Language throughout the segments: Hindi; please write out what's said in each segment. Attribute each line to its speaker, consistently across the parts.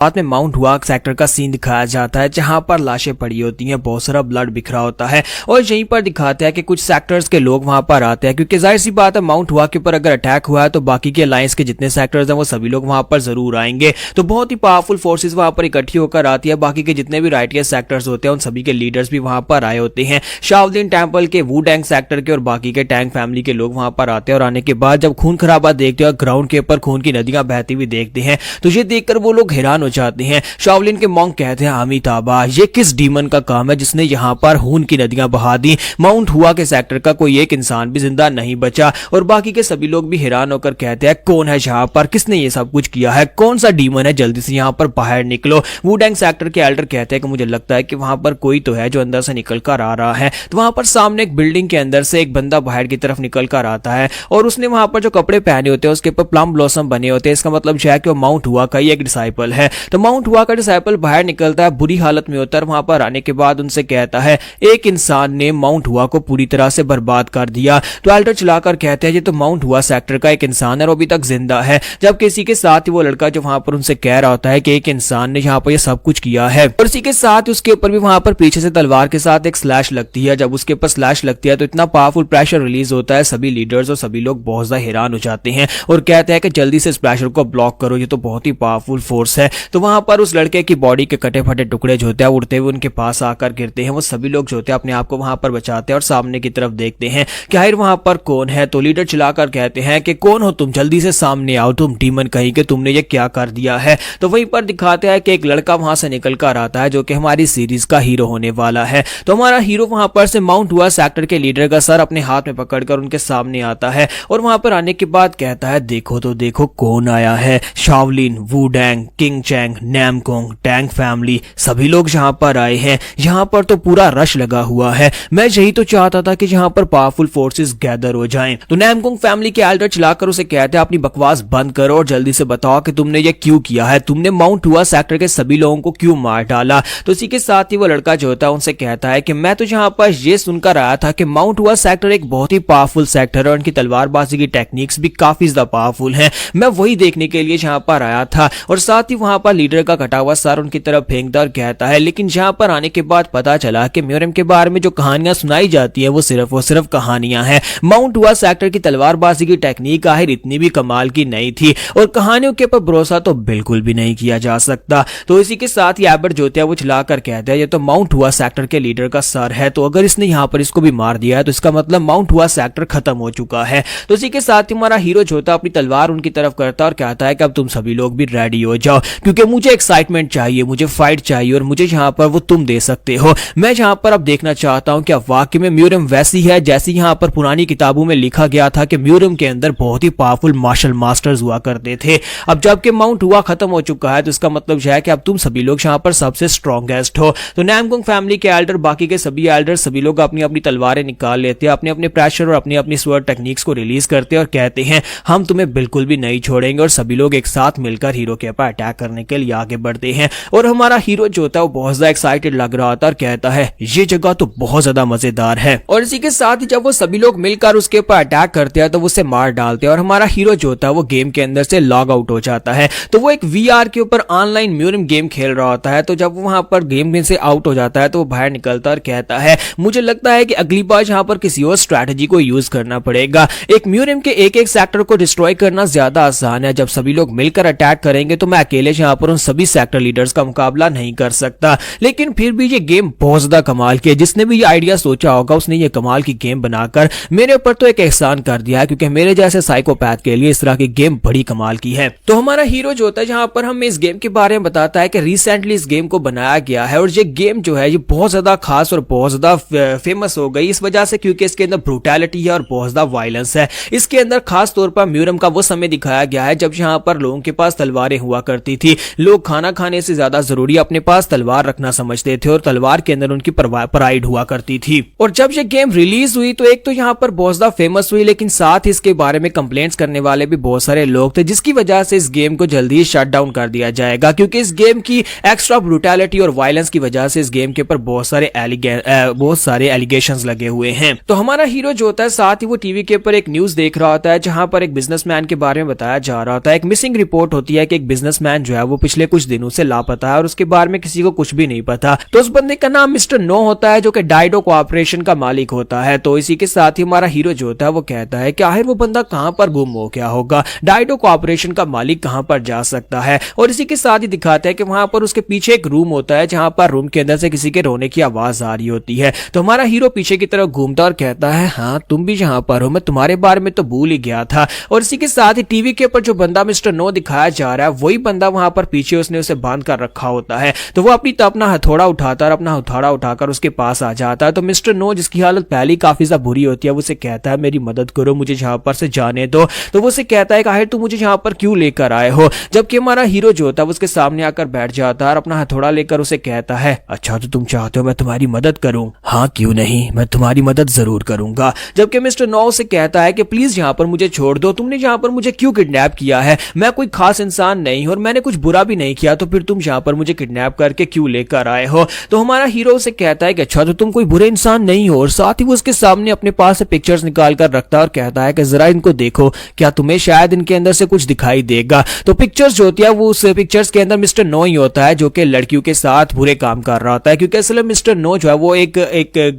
Speaker 1: बाद में माउंट हुआ सेक्टर का सीन दिखाया जाता है जहां पर लाशें पड़ी होती हैं, बहुत सारा ब्लड बिखरा होता है और यहीं पर दिखाते हैं कि कुछ सेक्टर्स के लोग वहां पर आते हैं क्योंकि जाहिर सी बात है माउंट हुआ के ऊपर अगर अटैक हुआ है तो बाकी के अलायंस के जितने सेक्टर्स हैं वो सभी लोग वहां पर जरूर आएंगे। तो बहुत ही पावरफुल फोर्सेस वहां पर इकट्ठी होकर आती है। बाकी के जितने भी राइटियस सेक्टर्स होते हैं उन सभी के लीडर्स भी वहां पर आए होते हैं। शाओलिन टेंपल के, वुडैंग सेक्टर के और बाकी के टैंग फैमिली के लोग वहां पर आते हैं और आने के बाद जब खून खराबा देखते हैं और ग्राउंड के ऊपर खून की नदियां बहती हुई देखते हैं तो ये देखकर वो लोग हैरान हो जाते हैं। शाओलिन के मॉन्क कहते हैं अमिताभा ये किस डीमन का काम है जिसने यहाँ पर खून की नदियां बहा दी। माउंट हुआ के सेक्टर का कोई एक इंसान भी जिंदा नहीं बचा और बाकी के सभी लोग भी हैरान होकर कहते हैं कौन है यहाँ पर, किसने ये सब कुछ किया है, कौन सा डीमन है, जल्दी से यहाँ पर बाहर निकलो। वुडैंग सेक्टर के एल्डर कहते हैं कि मुझे लगता है कि वहां पर कोई तो है जो अंदर से निकल कर आ रहा है। तो वहां पर सामने एक बिल्डिंग के अंदर से एक बंदा बाहर की तरफ निकल कर आता है और उसने वहां पर जो कपड़े पहने होते हैं उसके ऊपर प्लम ब्लॉसम बने होते हैं। इसका मतलब है कि वो माउंट हुआ का ही एक डिसाइपल है। तो माउंट हुआ का डिसाइपल बाहर निकलता है, बुरी हालत में होता है। वहां पर आने के बाद उनसे कहता है एक इंसान ने माउंट हुआ को पूरी तरह से बर्बाद कर दिया। तो एल्डर चलाकर कहते हैं ये तो माउंट हुआ सेक्टर का एक इंसान है और अभी तक जिंदा है। जब किसी के साथ ही वो लड़का जो वहां पर उनसे कह रहा होता है कि एक इंसान ने यहाँ पर ये सब कुछ किया है और इसी के साथ उसके ऊपर भी वहां पर पीछे से तलवार के साथ एक स्लैश लगती है। जब उसके ऊपर स्लैश लगती है तो इतना पावरफुल प्रेशर रिलीज होता है, सभी लीडर्स और सभी लोग बहुत ज्यादा हैरान हो जाते हैं और कहते हैं कि जल्दी से इस प्रेशर को ब्लॉक करो, ये तो बहुत ही पावरफुल फोर्स है। तो वहां पर उस लड़के की बॉडी के कटे फटे टुकड़े जो होते हैं उड़ते हुए उनके पास आकर गिरते हैं। वो सभी लोग जो होते हैं अपने आप को वहां पर बचाते हैं और सामने की तरफ देखते हैं कि आखिर वहां पर कौन है। तो लीडर चिल्लाकर कहते हैं कि कौन हो तुम, जल्दी से सामने आओ, तुम डीमन कहीं के, तुमने ये क्या कर दिया है। तो वहीं पर दिखाते हैं कि एक लड़का वहां से निकल कर आता है जो कि हमारी सीरीज का हीरो होने वाला है। तो हमारा हीरो वहां पर से माउंट हुआ सेक्टर के लीडर का सर अपने हाथ में पकड़कर उनके सामने आता है और वहां पर आने के बाद कहता है देखो तो देखो कौन आया है। Shaolin, Wudang, Qingcheng, Namgung, Tang family सभी लोग यहाँ पर आए हैं। यहाँ पर तो पूरा रश लगा हुआ है। मैं यही तो चाहता था कि यहाँ पर पावरफुल फोर्सेस गैदर हो जाएं। तो नैमकोंग फैमिली के एल्डर चलाकर उसे कहते हैं अपनी बकवास बंद करो और जल्दी से बताओ कि तुमने ये क्यों किया है, तुमने माउंट हुआ सेक्टर के सभी लोगों को क्यों मार डाला। तो इसी के साथ ही वो लड़का जो होता है उनसे कहता है कि मैं तो यहाँ पर ये सुनकर आया था कि माउंट हुआ सेक्टर एक बहुत ही पावरफुल सेक्टर है और उनकी तलवारबाजी की टेक्निक्स भी काफी ज्यादा पावरफुल हैं। मैं वही देखने के लिए यहाँ पर आया था। और साथ ही वहां पर लीडर का कटा हुआ सर उनकी तरफ फेंकता और कहता है लेकिन यहाँ पर आने के बाद पता चला कि म्यूरम के बारे में जो कहानियां सुनाई जाती है वो सिर्फ कहानियां हैं। माउंट हुआ सेक्टर की तलवारबाजी की टेक्निक आखिर इतनी भी कमाल की नहीं थी और कहानियों के ऊपर भरोसा तो बिल्कुल भी नहीं किया जा सकता। तो इसी के साथ ही एबर्ट जो है वो चलाकर कहते हैं ये तो माउंट हुआ सेक्टर के लीडर का सर है, तो अगर इसने यहाँ पर इसको भी मार दिया है तो इसका मतलब माउंट हुआ सेक्टर खत्म हो चुका है। तो इसी के साथ ही हमारा हीरो जो होता है अपनी तलवार उनकी तरफ करता और कहता है कि अब तुम सभी लोग भी रेडी हो जाओ क्योंकि मुझे एक्साइटमेंट चाहिए, मुझे फाइट चाहिए और मुझे यहाँ पर वो तुम दे सकते हो। मैं यहाँ पर अब देखना चाहता हूँ क्या वाकई में म्यूरम वैसी है जैसी यहाँ पर पुरानी किताबों में लिखा गया था कि म्यूरम के अंदर बहुत ही पावरफुल मार्शल मास्टर्स हुआ करते थे। अब जबकि माउंट हुआ खत्म हो चुका है तो इसका मतलब है कि अब तुम सभी लोग यहाँ पर सबसे स्ट्रॉन्गेस्ट हो। तो नैमकोंग फैमिली के एल्डर, बाकी के सभी एल्डर, सभी लोग अपनी अपनी तलवारें निकाल लेते हैं, अपने अपने प्रेशर और अपनी अपनी स्वर्ड टेक्निक्स को रिलीज करते हैं और कहते हैं हम तुम्हें बिल्कुल भी नहीं छोड़ेंगे। और सभी लोग एक साथ मिलकर हीरो के ऊपर अटैक करने के लिए आगे बढ़ते हैं। और हमारा हीरो जो होता है वो बहुत ज्यादा एक्साइटेड लग रहा था और कहता है ये जगह तो बहुत ज्यादा मजेदार है। और इसी के साथ ही जब वो सभी लोग मिलकर उसके ऊपर अटैक करते हैं तो वो उसे मार डालते हैं और हमारा हीरो जो होता है वो गेम के अंदर से लॉग आउट हो जाता है। तो वो एक वीआर के ऊपर ऑनलाइन म्यूरम गेम खेल रहा होता है। तो जब वो वहां पर गेम में से आउट हो जाता है तो वो बाहर निकलता और कहता है मुझे लगता है कि अगली बार यहाँ पर किसी और स्ट्रैटेजी को यूज करना पड़ेगा। एक म्यूरम के एक एक सेक्टर को डिस्ट्रॉय करना ज्यादा आसान है, जब सभी लोग मिलकर अटैक करेंगे तो मैं अकेले यहाँ पर उन सभी सेक्टर लीडर्स का मुकाबला नहीं कर सकता। लेकिन फिर भी ये गेम बहुत ज्यादा कमाल की है। जिसने भी ये आइडिया सोचा होगा उसने ये कमाल की गेम बनाकर मेरे ऊपर तो एक एहसान कर दिया है क्योंकि मेरे जैसे साइकोपैथ के लिए इस तरह की गेम बड़ी कमाल की है। तो हमारा हीरो जो होता है जहां पर हमें इस गेम के बारे में बताता है कि रिसेंटली इस गेम को बनाया गया है और ये गेम जो है ये बहुत ज्यादा खास और बहुत ज्यादा फेमस हो गई इस वजह से क्योंकि इसके अंदर ब्रूटैलिटी है और बहुत ज्यादा वायलेंस है। इसके अंदर खास तौर पर म्यूरम का वो समय दिखाया गया है जब यहाँ पर लोगों के पास तलवारें हुआ करती थी। लोग खाना खाने से ज्यादा जरूरी अपने पास तलवार रखना समझते थे और तलवार के अंदर उनकी प्राइड हुआ करती थी। और जब ये गेम रिलीज हुई तो एक तो यहाँ पर बहुत ज्यादा फेमस हुई, लेकिन साथ ही इसके बारे में कंप्लेंट्स करने वाले भी बहुत सारे लोग थे, जिसकी वजह से इस गेम को जल्दी ही शट डाउन कर दिया जाएगा क्योंकि इस गेम की एक्स्ट्रा ब्रूटैलिटी और वायलेंस की वजह से इस गेम के ऊपर बहुत सारे एलिगेशंस लगे हुए हैं। तो हमारा हीरो जो होता है साथ ही वो टीवी के ऊपर एक न्यूज देख रहा होता है जहां पर एक बिजनेसमैन के बारे में बताया जा रहा होता है। एक मिसिंग रिपोर्ट होती है कि एक बिजनेसमैन जो है वो पिछले कुछ दिनों से लापता है और उसके बारे में किसी को कुछ भी नहीं पता। तो उस बंदे का नाम मिस्टर नो होता है जो कि डाइडो कॉर्पोरेशन का मालिक होता है। तो इसी के साथ ही हमारा हीरो जो होता है वो कहता है कि आखिर वो बंदा कहां पर गुम हो गया होगा, डाइडो कॉर्पोरेशन का मालिक कहां पर जा सकता है। और इसी के साथ ही दिखाता है कि वहां पर उसके पीछे एक रूम होता है जहां पर रूम के अंदर से किसी के रोने की आवाज आ रही होती है। तो हमारा हीरो पीछे की तरफ घूमता और कहता है हाँ तुम भी जहां पर हो, मैं तुम्हारे बारे में तो भूल ही गया था। और इसी के साथ ही टीवी के ऊपर जो बंदा मिस्टर नो दिखाया जा रहा है वही बंदा वहां पर पीछे उसने उसे बांध कर रखा होता है। तो वो अपना हथौड़ा उठाता है और अपना हथौड़ा उठाकर उसके पास आ जाता है। तो मिस्टर नो जिसकी हालत पहले काफी ज्यादा बुरी होती है वो उसे कहता है मेरी मदद करो, मुझे जहां पर से जाने दो। तो वो उसे कहता है आखिर तुम मुझे जहां पर क्यों लेकर आए हो। जबकि हमारा हीरो जो होता है उसके सामने आकर बैठ जाता है और अपना हथौड़ा लेकर उसे कहता है अच्छा तो तुम चाहते हो मैं तुम्हारी मदद करूं? हाँ क्यों नहीं, मैं तुम्हारी मदद जरूर करूंगा। जबकि मिस्टर नो उसे कहता है कि प्लीज यहाँ पर मुझे छोड़ दो, तुमने यहाँ पर मुझे क्यों किडनैप किया है, मैं कोई खास इंसान नहीं और मैंने कुछ बुरा भी नहीं किया, तो फिर तुम यहाँ पर मुझे किडनैप करके क्यों लेकर आए हो। तो हमारा हीरो उसे कहता है कि अच्छा तो तुम कोई बुरे इंसान नहीं हो। और साथ ही वो उसके सामने अपने पास से पिक्चर्स निकाल कर रखता है और कहता है कि जरा इनको देखो, क्या तुम्हें शायद इनके अंदर से कुछ दिखाई देगा। तो पिक्चर्स जो होती है वो उस पिक्चर्स के अंदर मिस्टर नो ही होता है जो कि लड़कियों के साथ बुरे काम कर रहा होता है। क्योंकि असल में मिस्टर नो जो है वो एक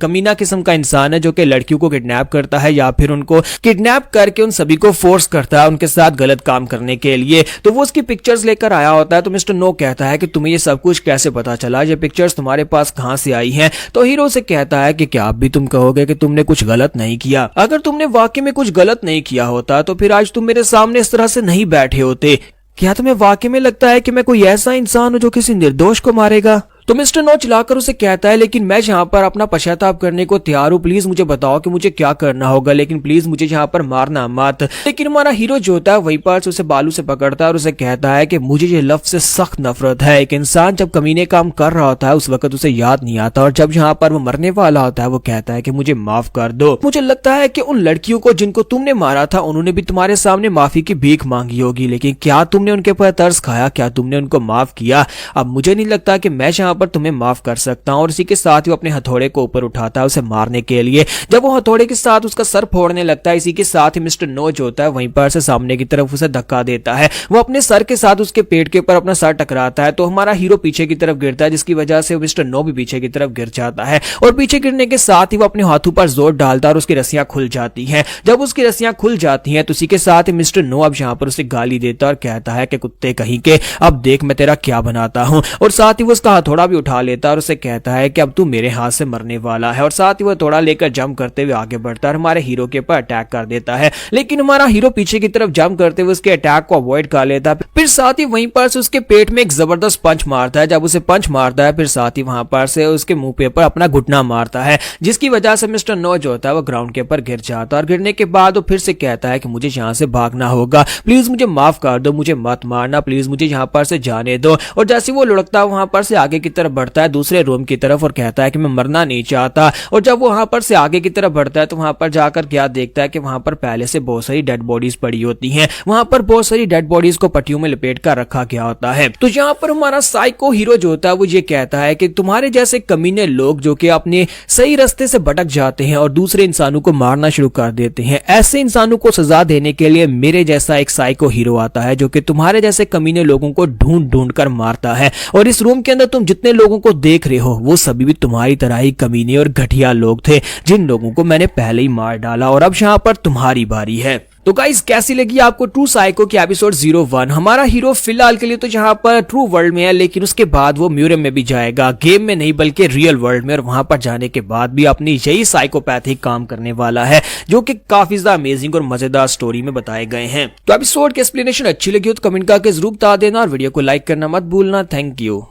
Speaker 1: कमीना किस्म का इंसान है जो कि लड़कियों को किडनैप करता है या फिर उनको किडनैप करके उन सभी को फोर्स करता है उनके साथ गलत काम करने के लिए। तो वो उसकी पिक्चर्स लेकर आया होता है। तो मिस्टर नो कहता है कि तुम्हें ये सब कुछ कैसे पता चला, ये पिक्चर्स तुम्हारे पास कहां से आई हैं। तो हीरो से कहता है कि क्या अब भी तुम कहोगे कि तुमने कुछ गलत नहीं किया? अगर तुमने वाकई में कुछ गलत नहीं किया होता तो फिर आज तुम मेरे सामने इस तरह से नहीं बैठे होते। क्या तुम्हें वाकई में लगता है कि मैं कोई ऐसा इंसान हूं जो किसी निर्दोष को मारेगा? तो मिस्टर नो चिल्लाकर उसे कहता है लेकिन मैं यहाँ पर अपना पश्चाताप करने को तैयार हूँ, प्लीज मुझे बताओ कि मुझे क्या करना होगा, लेकिन प्लीज मुझे यहाँ पर मारना मत। लेकिन हमारा हीरो जो होता है वहीं पर उसे बालू से पकड़ता है और उसे कहता है कि मुझे ये लफ्ज से सख्त नफरत है। एक इंसान जब कमीने काम कर रहा होता है उस वक्त उसे याद नहीं आता और जब यहाँ पर वो मरने वाला होता है वो कहता है कि मुझे माफ कर दो। मुझे लगता है कि उन लड़कियों को जिनको तुमने मारा था उन्होंने भी तुम्हारे सामने माफी की भीख मांगी होगी, लेकिन क्या तुमने उनके ऊपर तरस खाया, क्या तुमने उनको माफ किया? अब मुझे नहीं लगता कि मैं यहाँ पर तुम्हें माफ कर सकता हूं। और इसी के साथ ही वो अपने हथौड़े को ऊपर उठाता है उसे मारने के लिए। जब वो हथौड़े के साथ उसका सर फोड़ने लगता है इसी के साथ ही मिस्टर नो जो होता है वहीं पर से सामने की तरफ उसे धक्का देता है। वो अपने सर के साथ उसके पेट के ऊपर अपना सर टकराता है। तो हमारा हीरो पीछे की तरफ गिरता है जिसकी वजह से मिस्टर नो भी पीछे की तरफ गिर जाता है। और पीछे गिरने के साथ ही वो अपने हाथों पर जोर डालता है और उसकी रस्सियां खुल जाती हैं। जब उसकी रस्सियां खुल जाती हैं तो उसी के साथ ही मिस्टर नो अब यहाँ पर उसे गाली देता है और कहता है कि कुत्ते कहीं के, अब देख मैं तेरा क्या बनाता हूं। और साथ ही वो उसका हथौड़ा भी उठा लेता है और उसे कहता है कि अब तू मेरे हाथ से मरने वाला है। और साथ ही वो थोड़ा लेकर जंप करते हुए आगे बढ़ता है, हमारे हीरो के ऊपर अटैक कर देता है। लेकिन हमारा हीरो पीछे की तरफ जंप करते हुए उसके अटैक को अवॉइड कर लेता है। फिर साथ ही वहीं पर से उसके पेट में एक जबरदस्त पंच मारता है। जब उसे पंच मारता है फिर साथ ही वहां पर से उसके मुंह पे पर अपना घुटना मारता है जिसकी वजह से मिस्टर नो जो होता है वो ग्राउंड के ऊपर गिर जाता है। और गिरने के बाद वो फिर से कहता है कि मुझे यहाँ से भागना होगा, प्लीज मुझे माफ कर दो, मुझे मत मारना, प्लीज मुझे यहाँ पर से जाने दो। और जैसे वो लुढ़कता वहां पर से आगे की तरफ बढ़ता है दूसरे रूम की तरफ और कहता है कि मैं मरना नहीं चाहता। और जब वो वहां पर से आगे की तरफ बढ़ता है तो वहां पर जाकर क्या देखता है कि वहां पर पहले से बहुत सारी डेड बॉडीज पड़ी होती हैं। वहां पर बहुत सारी डेड बॉडीज को पट्टियों में लपेट कर रखा गया होता है। तो यहाँ पर हमारा साइको हीरो जो होता है वो ये कहता है कि तुम्हारे जैसे कमीने लोग जो कि अपने सही रास्ते से भटक जाते हैं और दूसरे इंसानों को मारना शुरू कर देते हैं, ऐसे इंसानों को सजा देने के लिए मेरे जैसा एक साइको हीरो आता है जो कि तुम्हारे जैसे कमीने लोगों को ढूंढ ढूंढ कर मारता है। और इस रूम के अंदर तुम जितने लोगों को देख रहे हो वो सभी भी तुम्हारी तरह ही कमीने और घटिया लोग थे जिन लोगों को मैंने पहले ही मार डाला और अब यहाँ पर तुम्हारी बारी है। तो गाइस कैसी लगी आपको ट्रू साइको की एपिसोड 01? हमारा हीरो फिलहाल के लिए तो यहाँ पर ट्रू वर्ल्ड में है लेकिन उसके बाद वो म्यूरियम में भी जाएगा, गेम में नहीं बल्कि रियल वर्ल्ड में, और वहां पर जाने के बाद भी अपनी यही साइकोपैथिक काम करने वाला है जो कि काफी ज्यादा अमेजिंग और मजेदार स्टोरी में बताए गए हैं। तो एपिसोड की एक्सप्लेनेशन अच्छी लगी हो तो कमेंट करके जरूर बता देना और वीडियो को लाइक करना मत भूलना। Thank you.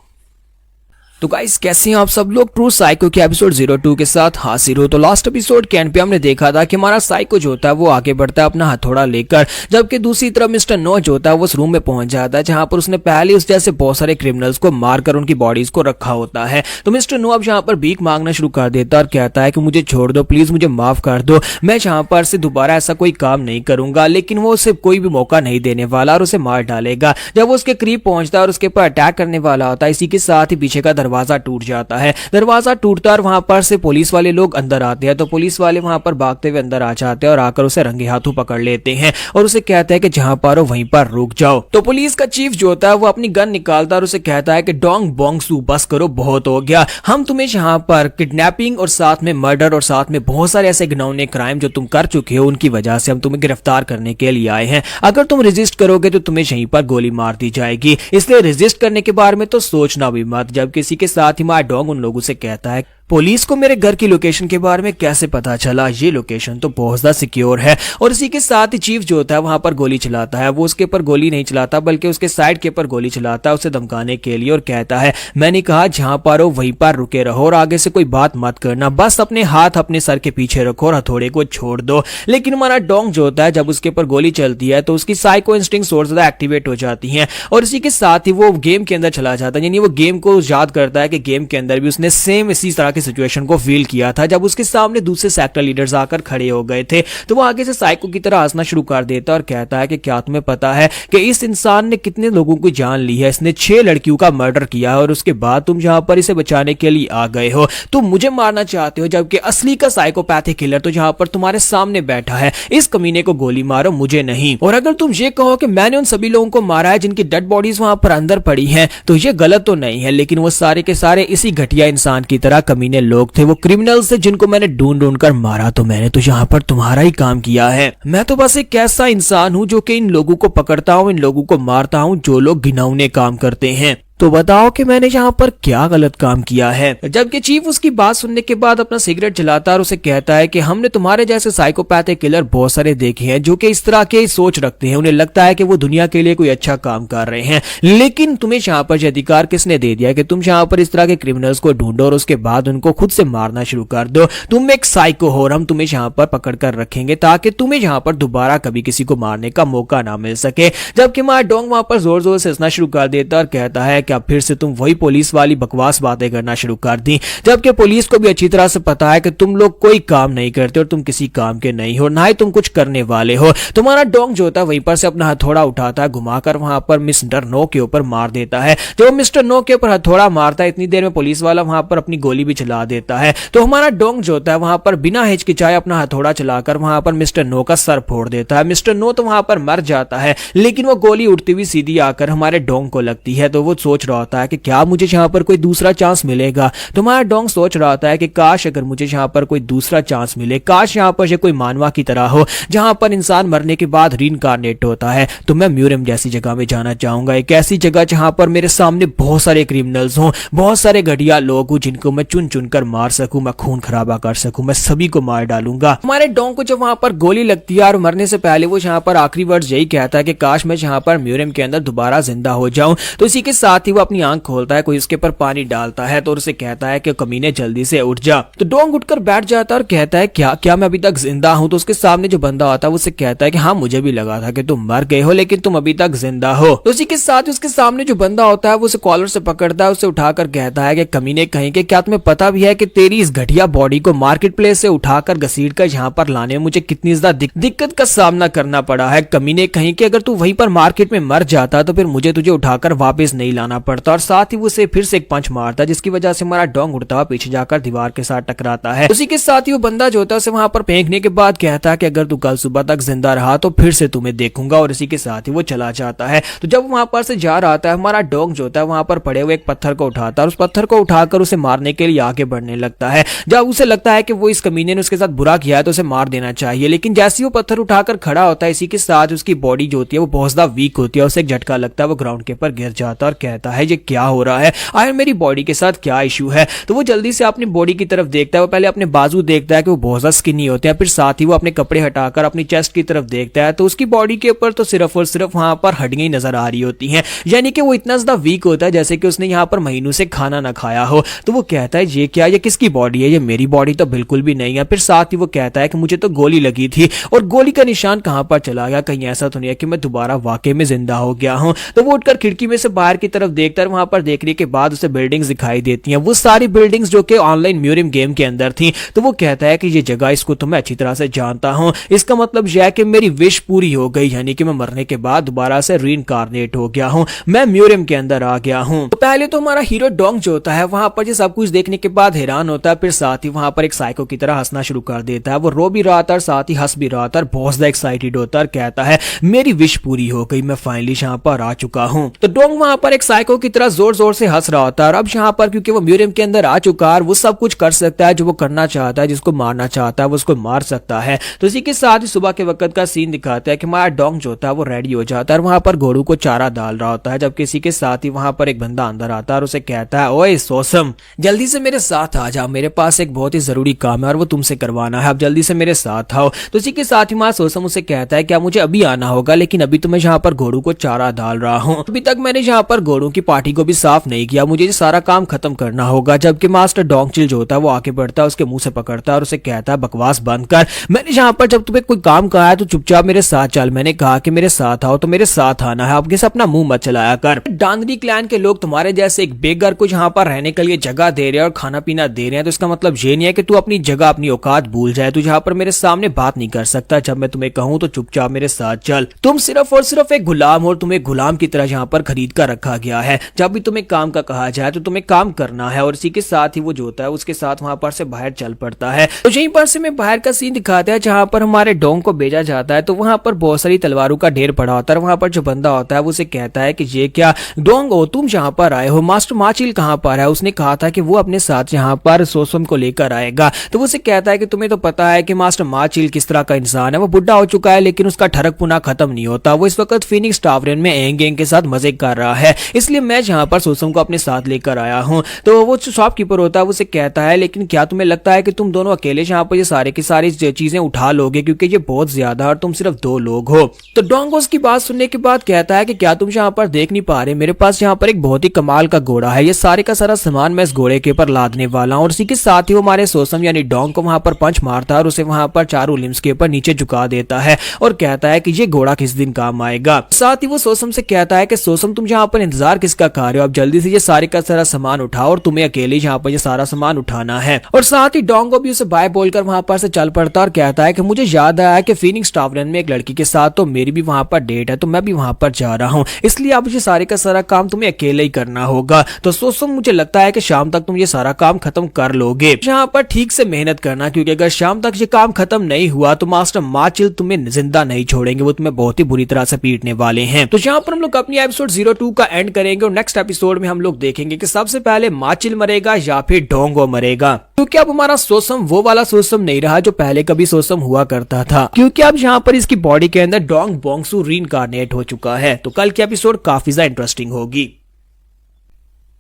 Speaker 1: तो गाइस कैसे हैं आप सब लोग ट्रू साइको के एपिसोड 02 के साथ हाजिर हो। तो लास्ट एपिसोड के एंड पे हमने देखा था कि हमारा साइको जो होता है वो आगे बढ़ता है अपना हथौड़ा लेकर, जबकि दूसरी तरफ मिस्टर नो जो होता है वो उस रूम में पहुंच जाता है जहां पर उसने पहले उस जैसे बहुत सारे क्रिमिनल्स को मारकर उनकी बॉडीज को रखा होता है। तो मिस्टर नो अब यहाँ पर भीख मांगना शुरू कर देता है और कहता है कि मुझे छोड़ दो, प्लीज मुझे माफ कर दो, मैं यहाँ पर से दोबारा ऐसा कोई काम नहीं करूंगा। लेकिन वो उसे कोई भी मौका नहीं देने वाला और उसे मार डालेगा। जब वो उसके करीब पहुंचता है और उसके ऊपर अटैक करने वाला होता है इसी के साथ ही पीछे का दरवाजा टूट जाता है। दरवाजा टूटता और वहां पर से पुलिस वाले लोग अंदर आते हैं, तो पुलिस वाले वहां पर भागते हुए अंदर आ जाते हैं और आकर उसे रंगे हाथों पकड़ लेते हैं और उसे कहते हैं कि जहां पर हो वहीं पर रुक जाओ। तो पुलिस का चीफ जो होता है वो अपनी गन निकालता है और उसे कहता है कि डोंग बोंग सू, बस करो, बहुत हो गया। हम तुम्हें यहाँ पर किडनैपिंग और साथ में मर्डर और साथ में बहुत सारे ऐसे घिनौने क्राइम जो तुम कर चुके हो उनकी वजह से हम तुम्हें गिरफ्तार करने के लिए आए हैं। अगर तुम रेजिस्ट करोगे तो तुम्हें यहीं पर गोली मार दी जाएगी, इसलिए रेजिस्ट करने के बारे में तो सोचना भी मत। जब किसी के साथ ही माय डॉग उन लोगों से कहता है पुलिस को मेरे घर की लोकेशन के बारे में कैसे पता चला, ये लोकेशन तो बहुत ज्यादा सिक्योर है। और इसी के साथ ही चीफ जो होता है वहां पर गोली चलाता है। वो उसके ऊपर गोली नहीं चलाता बल्कि उसके साइड के ऊपर गोली चलाता है उसे धमकाने के लिए और कहता है मैंने कहा जहां पर हो वहीं पर रुके रहो और आगे से कोई बात मत करना, बस अपने हाथ अपने सर के पीछे रखो और हथौड़े को छोड़ दो। लेकिन हमारा डोंग जो होता है जब उसके ऊपर गोली चलती है तो उसकी साइको इंस्टिंक्ट्स और ज्यादा एक्टिवेट हो जाती हैं और इसी के साथ ही वो गेम के अंदर चला जाता है। यानी वो गेम को याद करता है कि गेम के अंदर भी उसने सेम इसी तरह की सिचुएशन को फील किया था जब उसके सामने दूसरे सेक्टर लीडर्स आकर खड़े हो गए थे। तो वो आगे से साइको की तरह हंसना शुरू कर देता और कहता है कि क्या तुम्हें पता है कि इस इंसान ने कितने लोगों की जान ली है, इसने 6 लड़कियों का मर्डर किया है और उसके बाद तुम जहां पर इसे बचाने के लिए आ गए हो, तुम मुझे मारना चाहते हो जबकि असली का साइकोपैथिक किलर तो जहां पर तुम्हारे सामने बैठा है। इस कमीने को गोली मारो, मुझे नहीं। और अगर तुम ये कहो कि मैंने उन सभी लोगों को मारा है जिनकी डेड बॉडीज वहां पर अंदर पड़ी हैं तो ये गलत तो नहीं है, लेकिन वो सारे के सारे इसी घटिया इंसान की तरह कमीने लोग थे, वो क्रिमिनल्स थे जिनको मैंने ढूंढ ढूंढ कर मारा। तो मैंने तो यहाँ पर तुम्हारा ही काम किया है। मैं तो बस एक ऐसा इंसान हूं जो कि इन लोगों को पकड़ता हूं, इन लोगों को मारता हूं जो लोग घिनौने काम करते हैं। तो बताओ कि मैंने यहाँ पर क्या गलत काम किया है। जबकि चीफ उसकी बात सुनने के बाद अपना सिगरेट जलाता है और उसे कहता है कि हमने तुम्हारे जैसे साइकोपैथिक किलर बहुत सारे देखे हैं जो कि इस तरह के सोच रखते हैं, उन्हें लगता है कि वो दुनिया के लिए कोई अच्छा काम कर रहे हैं, लेकिन तुम्हें यहाँ पर अधिकार किसने दे दिया कि तुम यहाँ पर इस तरह के क्रिमिनल्स को ढूंढो और उसके बाद उनको खुद से मारना शुरू कर दो। तुम एक साइको हो और हम तुम्हें यहाँ पर पकड़ कर रखेंगे ताकि तुम्हें यहाँ पर दोबारा कभी किसी को मारने का मौका ना मिल सके। जबकि माय डोंग वहां पर जोर जोर से हंसना शुरू कर देता और कहता है क्या फिर से तुम वही पुलिस वाली बकवास बातें करना शुरू कर दी, जबकि पुलिस को भी अच्छी तरह से पता है कि तुम लोग कोई काम नहीं करते और तुम किसी काम के नहीं हो, ना ही तुम कुछ करने वाले हो। तुम्हारा डोंग जो होता है वहीं पर से अपना हथौड़ा उठाता है, घुमाकर वहां पर मिस्टर नो के ऊपर मार देता है। जब मिस्टर नो के ऊपर हथौड़ा मारता है इतनी देर में पुलिस वाला वहां पर अपनी गोली भी चला देता है। तो हमारा डोंग जो होता है वहां पर बिना हिचकिचाए अपना हथौड़ा चलाकर वहां पर मिस्टर नो का सर फोड़ देता है। मिस्टर नो तो वहां पर मर जाता है, लेकिन वो गोली उड़ती हुई सीधी आकर हमारे डोंग को लगती है। तो वो सोच रहा होता है कि क्या मुझे यहाँ पर कोई दूसरा चांस मिलेगा। तुम्हारा डोंग सोच रहा था कि काश अगर मुझे यहाँ पर कोई दूसरा चांस मिले, काश यहाँ पर कोई मानवा की तरह हो जहां पर इंसान मरने के बाद रीइंकार्नेट होता है। तो मैं म्यूरियम जैसी जगह में जाना चाहूंगा, एक ऐसी जगह जहां पर मेरे सामने बहुत सारे क्रिमिनल्स हों, बहुत सारे घटिया लोग हों जिनको मैं चुन चुन कर मार सकूं, मैं खून खराबा कर सकूं, मैं सभी को मार डालूंगा। हमारे डोंग को जब वहां पर गोली लगती है और मरने से पहले वो यहाँ पर आखिरी वर्ड यही कहता है कि काश मैं यहाँ पर म्यूरियम के अंदर दोबारा जिंदा हो जाऊं। तो इसी के साथ ही वो अपनी आंख खोलता है, कोई उसके पर पानी डालता है तो उसे कहता है कि कमीने जल्दी से उठ जा। तो डोंग उठकर बैठ जाता है और कहता है क्या मैं अभी तक जिंदा हूं। तो उसके सामने जो बंदा आता है उसे कहता है कि हाँ मुझे भी लगा था कि तुम मर गए हो लेकिन तुम अभी तक जिंदा हो। तो उसी के साथ उसके सामने जो बंदा होता है वो उसे कॉलर से पकड़ता है, उसे उठाकर कहता है कि कमीने कहीं के क्या तुम्हें पता भी है कि तेरी इस घटिया बॉडी को मार्केट प्लेस से उठाकर घसीट कर यहाँ पर लाने में मुझे कितनी ज्यादा दिक्कत का सामना करना पड़ा है। कमीने कहीं के अगर तू वहीं पर मार्केट में मर जाता तो फिर मुझे तुझे उठाकर वापस नहीं लाना पड़ता। और साथ ही उसे फिर से एक पंच मारता जिसकी वजह से हमारा डोंग उड़ता हुआ पीछे जाकर दीवार के साथ टकराता है। उसी के साथ ही वो बंदा जो होता है उसे वहां पर फेंकने के बाद कहता है कि अगर तू कल सुबह तक जिंदा रहा तो फिर से तुम्हें देखूंगा। और इसी के साथ ही वो चला जाता है। तो जब वहां पर से जा रहा था हमारा डोंग जो होता है वहां पर पड़े हुए एक पत्थर को उठाता है और उस पत्थर को उठाकर उसे मारने के लिए आगे बढ़ने लगता है। जब उसे लगता है कि वो इस कमीने ने उसके साथ बुरा किया है तो उसे मार देना चाहिए, लेकिन जैसे वो पत्थर उठाकर खड़ा होता है इसी के साथ उसकी बॉडी जो होती है वो बहुत ज्यादा वीक होती है, उसे एक झटका लगता है, वो ग्राउंड के ऊपर गिर जाता है और कहता है ये क्या हो रहा है, आखिर मेरी बॉडी के साथ क्या इशू है। तो वो जल्दी से अपनी बॉडी की तरफ देखता है, वो पहले अपने बाजू देखता है कि वो बहुत ज्यादा स्किनी होते हैं, फिर साथ ही वो अपने कपड़े हटाकर अपनी चेस्ट की तरफ देखता है तो उसकी बॉडी के ऊपर तो सिर्फ और सिर्फ वहां पर हड्डियां ही नजर आ रही होती हैं, यानी कि वो इतना ज्यादा वीक होता है जैसे कि उसने यहाँ पर महीनों से खाना ना खाया हो। तो वो कहता है ये क्या, ये किसकी बॉडी है, ये मेरी बॉडी तो बिल्कुल भी नहीं है। फिर साथ ही वो कहता है कि मुझे तो गोली लगी थी और गोली का निशान कहां पर चला गया, कहीं ऐसा तो नहीं है कि मैं दोबारा वाकई में जिंदा हो गया हूं। तो वो उठकर खिड़की में से बाहर की तरफ तरफ देखता है। वहां पर देखने के बाद उसे बिल्डिंग्स दिखाई देती हैं, वो सारी बिल्डिंग्स जो कि ऑनलाइन म्यूरियम गेम के अंदर थी। तो वो कहता है कि ये जगह, इसको तो मैं अच्छी तरह से जानता हूं, इसका मतलब यह है कि मेरी विश पूरी हो गई, यानी कि मैं मरने के बाद दोबारा से रीइंकार्नेट हो गया हूं, मैं म्यूरियम के अंदर आ गया हूं। तो पहले तो हमारा हीरो डोंग जो होता है वहां पर ये सब कुछ देखने के बाद हैरान होता है, फिर साथ ही वहां पर एक साइको की तरह हंसना शुरू कर देता है। वो रो भी रहा था और साथ ही हंस भी रहा था और बहुत ज्यादा एक्साइटेड होता है और कहता है मेरी विश पूरी हो गई, मैं फाइनली यहाँ पर आ चुका हूं। तो डोंग वहां पर एक साइको की तरह जोर जोर से हंस रहा होता है और अब यहाँ पर क्योंकि वो म्यूरियम के अंदर आ चुका है, वो सब कुछ कर सकता है जो वो करना चाहता है, जिसको मारना चाहता है वो उसको मार सकता है। तो इसी के साथ ही सुबह के वक्त का सीन दिखाता है कि हमारा डोंग जो होता है वो रेडी हो जाता है और वहां पर घोड़ू को चारा डाल रहा होता है, जबकि इसी के साथ ही वहां पर एक बंदा अंदर आता है और उसे कहता है ओए सोसम, जल्दी से मेरे साथ आ जाओ, मेरे पास एक बहुत ही जरूरी काम है और वो तुमसे करवाना है, अब जल्दी से मेरे साथ आओ। तो इसी के साथ ही वहां सोसम उसे कहता है क्या मुझे अभी आना होगा, लेकिन अभी तो मैं यहाँ पर घोड़ू को चारा डाल रहा हूँ, अभी तक मैंने यहाँ पर घोड़ू की पार्टी को भी साफ नहीं किया, मुझे ये सारा काम खत्म करना होगा। जबकि मास्टर डोंगचिल जो होता है वो आके बढ़ता है, उसके मुंह से पकड़ता है और उसे कहता है बकवास बंद कर, मैंने यहाँ पर जब तुम्हें कोई काम कहा है तो चुपचाप मेरे साथ चल, मैंने कहा कि मेरे साथ आओ तो मेरे साथ आना है, अब अपना मुंह मत चलाया कर। डांगरी क्लैन के लोग तुम्हारे जैसे एक बेगर को यहाँ पर रहने के लिए जगह दे रहे हैं और खाना पीना दे रहे हैं, तो इसका मतलब ये नहीं है कि तू अपनी जगह अपनी औकात भूल जाए, तू यहाँ पर मेरे सामने बात नहीं कर सकता, जब मैं तुम्हें कहूँ तो चुपचाप मेरे साथ चल, तुम सिर्फ और सिर्फ एक गुलाम और तुम्हें गुलाम की तरह यहाँ पर खरीद कर रखा गया है, जब भी तुम्हें काम का कहा जाए तो तुम्हें काम करना है। और इसी के साथ ही वो जो होता है उसके साथ वहां पर से बाहर चल पड़ता है। तो यहीं पर से मैं बाहर का सीन दिखाता है जहां पर हमारे डोंग को भेजा जाता है, तो वहां पर बहुत सारी तलवारों का ढेर पड़ा होता है। वहां पर जो बंदा होता है वो उसे कहता है कि ये क्या डोंग हो, तुम यहाँ पर आए हो, मास्टर माचिल कहाँ पर है, उसने कहा था कि वो अपने साथ यहाँ पर सोसम को लेकर आएगा। तो वो उसे कहता है कि तुम्हें तो पता है कि मास्टर माचिल किस तरह का इंसान है, वो बुढ़ा हो चुका है लेकिन उसका ठरक पुना खत्म नहीं होता, वो इस वक्त फीनिक्स टावरन में एंग के साथ मजे कर रहा है, इसलिए मैं यहाँ पर सोसम को अपने साथ लेकर आया हूँ। तो वो शॉपकीपर होता है वो उसे कहता है लेकिन क्या तुम्हें लगता है कि तुम दोनों अकेले यहाँ पर ये सारे की सारी चीजें उठा लोगे, क्योंकि ये बहुत ज्यादा और तुम सिर्फ 2 लोग हो। तो डोंग उसकी बात सुनने के बाद कहता है कि क्या तुम यहाँ पर देख नहीं पा रहे, मेरे पास यहाँ पर एक बहुत ही कमाल का घोड़ा है, ये सारे का सारा सामान मैं इस घोड़े के ऊपर लादने वाला हूँ। और इसी के साथ ही वो हमारे सोसम यानी डोंग को वहां पर पंच मारता है और उसे वहां पर चारों लिम्स के ऊपर नीचे झुका देता है और कहता है कि ये घोड़ा किस दिन काम आएगा। साथ ही वो सोसम से कहता है कि सोसम तुम यहाँ पर इंतजार किसका कर रहे हो, अब जल्दी से ये सारे का सारा सामान उठाओ और तुम्हें अकेले यहाँ पर ये सारा सामान उठाना है। और साथ ही डोंग को भी उसे बाय बोलकर वहां पर से चल पड़ता और कहता है कि मुझे याद आया कि फीनिक्स टावरन में एक लड़की के साथ तो मेरी भी वहां पर डेट है, तो मैं भी वहां पर जा रहा हूँ, इसलिए अब ये सारे का सारा काम तुम्हें अकेले ही करना होगा। तो सोसम मुझे लगता है कि शाम तक तुम ये सारा काम खत्म कर लोगे, यहाँ पर ठीक से मेहनत करना, क्योंकि अगर शाम तक ये काम खत्म नहीं हुआ तो मास्टर माचिल तुम्हें जिंदा नहीं छोड़ेंगे, वो तुम्हें बहुत ही बुरी तरह से पीटने वाले हैं। तो यहाँ पर हम लोग अपनी एपिसोड 02 का एंड करेंगे और नेक्स्ट एपिसोड में हम लोग देखेंगे कि सबसे पहले माचिल मरेगा या फिर डोंगो मरेगा, क्योंकि अब हमारा सोसम वो वाला सोसम नहीं रहा जो पहले कभी सोसम हुआ करता था, क्योंकि अब यहाँ पर इसकी बॉडी के अंदर डोंग बोंगसू रीइंकार्नेट हो चुका है। तो कल की एपिसोड काफी ज्यादा इंटरेस्टिंग होगी।